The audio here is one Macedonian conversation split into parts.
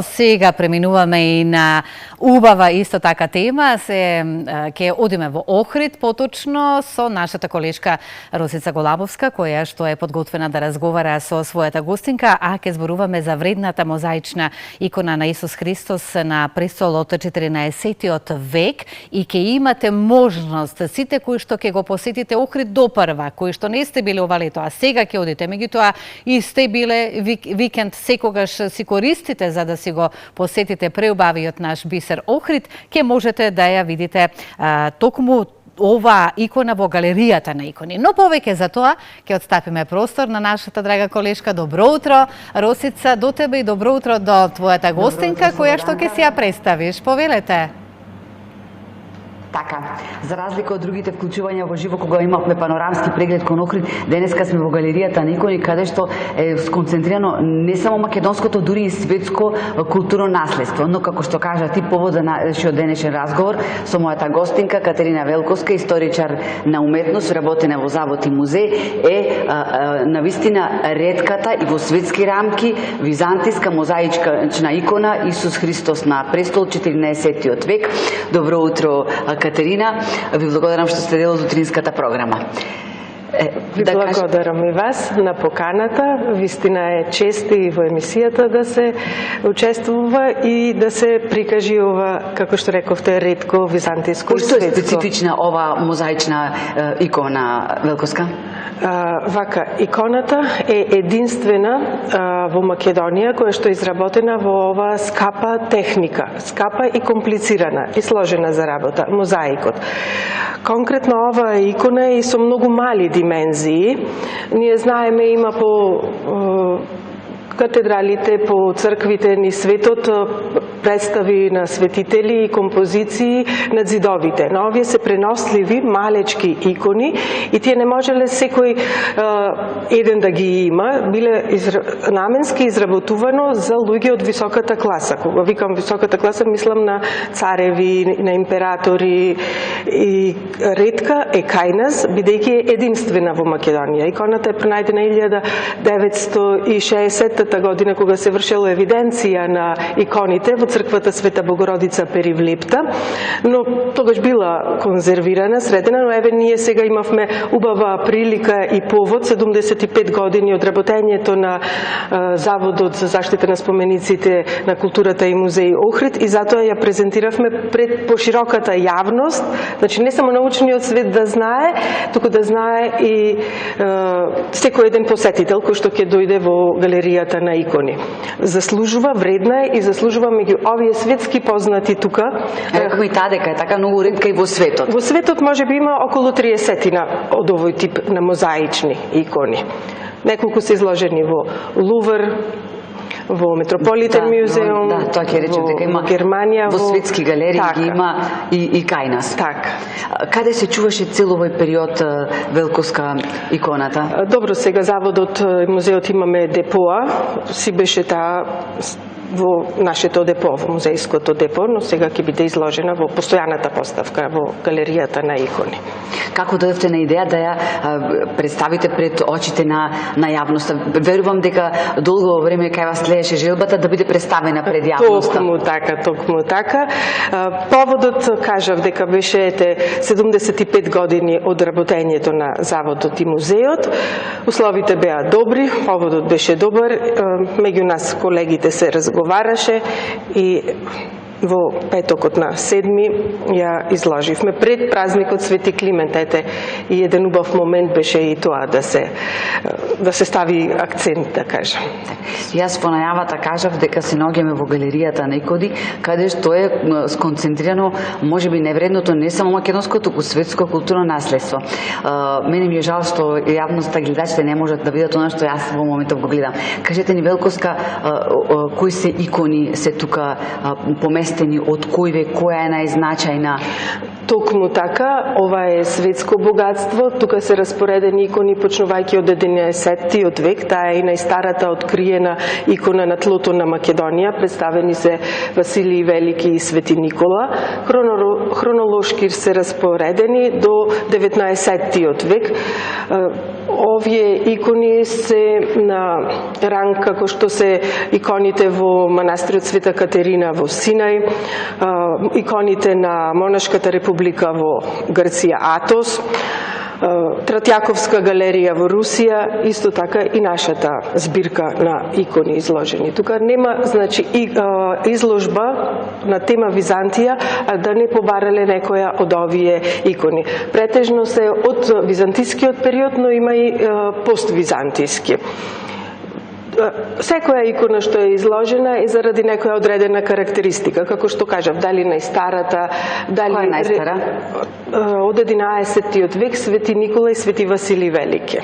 Сега преминуваме и на убава исто така тема, ќе одиме во Охрид, поточно со нашата колешка Росица Голабовска, која што е подготвена да разговара со својата гостинка, а ќе зборуваме за вредната мозаична икона на Исус Христос на престолот 14 век и ќе имате можност сите кои што ќе го посетите Охрид допрва, кои што не сте биле ова лето, а сега ќе одите, меѓутоа и сте биле викенд секогаш си користите за да си го посетите преубавиот наш бисер Охрид, ќе можете да ја видите токму ова икона во галеријата на икони. Но повеќе за тоа ќе отстапиме простор на нашата драга колешка. Добро утро, Росица, до тебе и добро утро до твојата гостинка, која што ќе си ја представиш. Повелете. Така, за разлика од другите вклучувања во живо кога имавме панорамски преглед кон Охрид, денеска сме во галеријата на икони каде што е сконцентрирано не само македонското, дури и светско културно наследство. Но како што кажа ти, повод за нашиот денешен разговор со мојата гостинка Катерина Велковска, историчар на уметност, работена во Завод и музеј, е навистина ретката и во светски рамки византиска мозаична икона Исус Христос на престол 14 век. Добро утро, Катерина, ви благодарам што сте дел од утринската програма. Ви благодарам и вас на поканата. Вистина е чест и во емисијата да се учествува и да се прикажи ова, како што рековте, ретко византиско и светско. Што е специфична ова мозаична икона, Велковска? Вака, иконата е единствена во Македонија која што е изработена во ова скапа техника, скапа и комплицирана и сложена за работа, мозаикот. Конкретно ова икона е и со многу мали димензии. Ние знаеме има по катедралите, по црквите ни светот представи на светители и композиции на зидовите. Но овие се преносливи, малечки икони и тие не можеле секој еден да ги има. Биле наменски изработувано за луѓе од високата класа. Кога викам високата класа, мислам на цареви, на императори и ретка е кај нас, бидејќи е единствена во Македонија. Иконата е пронајдена 1960 година кога се вршело евиденција на иконите во црквата Света Богородица Перивлепта, но тогаш била конзервирана, средена, но еве ние сега имавме убава прилика и повод 75 години од работењето на Заводот за заштита на спомениците на културата и музеј Охрид и затоа ја презентиравме пред пошироката јавност, значи не само научниот свет да знае, туку да знае и секој еден посетител кој што ќе дојде во галеријата на икони. Заслужува, вредна е и заслужува меѓу овие светски познати тука. Рекоме и таа дека е така многу ретка и во светот. Во светот може би има околу 30 од овој тип на мозаични икони. Неколку се изложени во Лувр, во Метрополитен музеум, да, тоа ќе речем дека има Германија, во светски галерии така. Ги има и кај нас. Така. Каде се чуваше цел овој период Велковска иконата? Добро, сега Заводот и музеот имаме депоа, си беше таа во нашето депо, во музејското депо, но сега ќе биде изложена во постојаната поставка во галеријата на икони. Како дојдовте на идеја да ја представите пред очите на јавноста? Верувам дека долго време кај вас тлееше желбата да биде представена пред јавноста. Токму така. Поводот, кажав дека беше 75 години од работењето на Заводот и музеот. Условите беа добри, поводот беше добар, меѓу нас колегите се разговараше и во петокот на 7 ја изложивме пред празникот Свети Климент. Ете, и еден убав момент беше и тоа да се стави акцент, да кажам. Јас во најавата кажав дека се наоѓаме во галеријата на икони, каде што е сконцентрирано можеби невредното не само македонско, туку светско културно наследство. Мене ми е жал што јавноста, гледачите не можат да видат она што јас во моментов го гледам. Кажете ни, Велковска, кои се икони се тука поместени, од кој век, која е најзначајна? Токму така, ова е светско богатство, тука се распоредени икони почнувајќи од 11 век, таа е и најстарата откриена икона на тлото на Македонија, представени се Василий Велики и Свети Никола. Хронолошки се распоредени до 19 век. Овие икони се на ранг како што се иконите во манастирот Света Катерина во Синај, иконите на Монашката република во Грција Атос, Тратјаковска галерија во Русија, исто така и нашата збирка на икони изложени. Тука нема, значи, изложба на тема Византија, а да не побарале некоја од овие икони. Претежно се од византискиот период, но има и поствизантиски. Секоја икона што е изложена е заради некоја одредена карактеристика, како што кажав, дали најстарата, дали... Која е најстара? Од 11 век Свети Никола и Свети Василий Велики.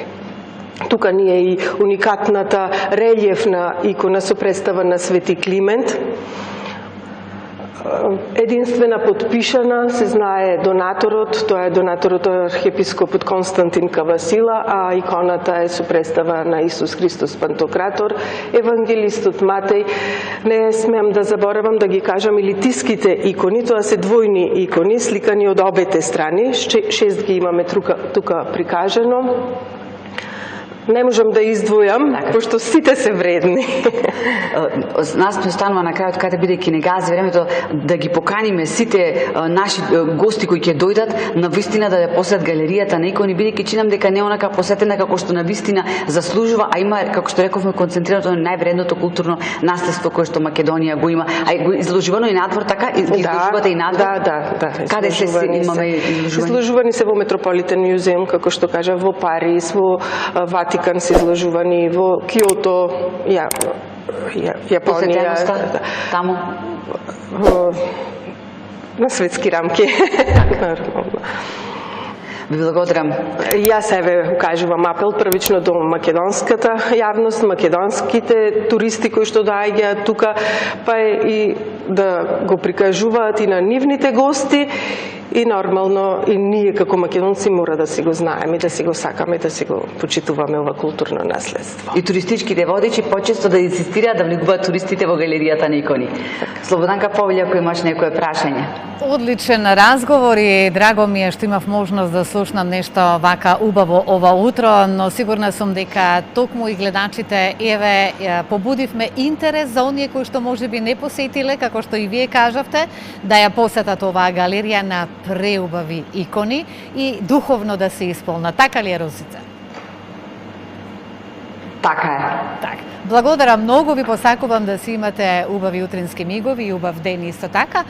Тука ни е и уникатната релјефна икона со представа на Свети Климент. Единствена подпишана, се знае донаторот, тоа е донаторот архиепископот Константин Кавасила, а иконата е со представа на Исус Христос Пантократор, евангелистот Матеј. Не смеам да заборавам да ги кажам и литиските икони, тоа се двојни икони, сликани од обете страни, 6 ги имаме тука прикажано. Не можам да издвојам, пошто сите се вредни. Нас ми останува на крајот, каде бидејќи не гази времето, да ги поканиме сите наши гости кои ќе дојдат, на вистина да ја посетат галеријата на икони, бидејќи чинам дека не онака посетена како што на вистина заслужува, а има, како што рековме, концентрирано највредното културно наследство кое што Македонија го има. А го изложувано и надвор, така? Изложувате и надвор? Да. Каде се имаме изложувани? Изложувани се во Метрополитен музеум, како што кажа, во Париз, во Ватикан се изложувани, во Киото, Јапонија. Посетеността таму? На светски рамки. Нормално. Ви благодарам. Јас еве кажувам апел првично до македонската јавност, македонските туристи кои што доаѓаат тука, па и да го прикажуваат и на нивните гости, и нормално и ние како македонци мора да си го знаеме, да си го сакаме, да си го почитуваме ова културно наследство. И туристичките водичи почесто да инсистираат да влегуваат туристите во галеријата на икони. Слободанка Повеља, ако имаш некое прашање. Одличен разговор и драго ми е што имав можност да слушнам нешто вака убаво ова утро, но сигурна сум дека токму и гледачите еве побудивме интерес за оние кои што можеби не посетиле, како што и вие кажавте, да ја посетат оваа галерија на преубави икони и духовно да се исполнат. Така ли е, Росица? Така е. Так. Благодарам многу, ви посакувам да си имате убави утрински мигови и убав ден исто така.